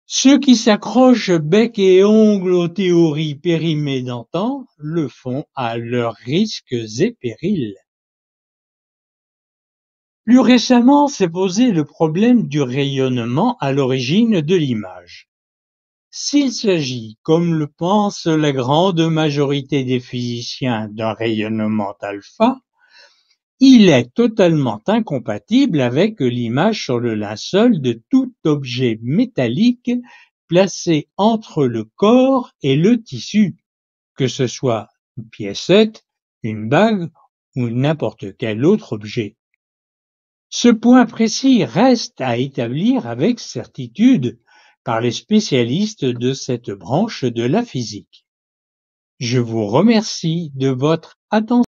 Ceux qui s'accrochent bec et ongles aux théories périmées d'antan le font à leurs risques et périls. Plus récemment s'est posé le problème du rayonnement à l'origine de l'image. S'il s'agit, comme le pense la grande majorité des physiciens, d'un rayonnement alpha, il est totalement incompatible avec l'image sur le linceul de tout objet métallique placé entre le corps et le tissu, que ce soit une piécette, une bague ou n'importe quel autre objet. Ce point précis reste à établir avec certitude par les spécialistes de cette branche de la physique. Je vous remercie de votre attention.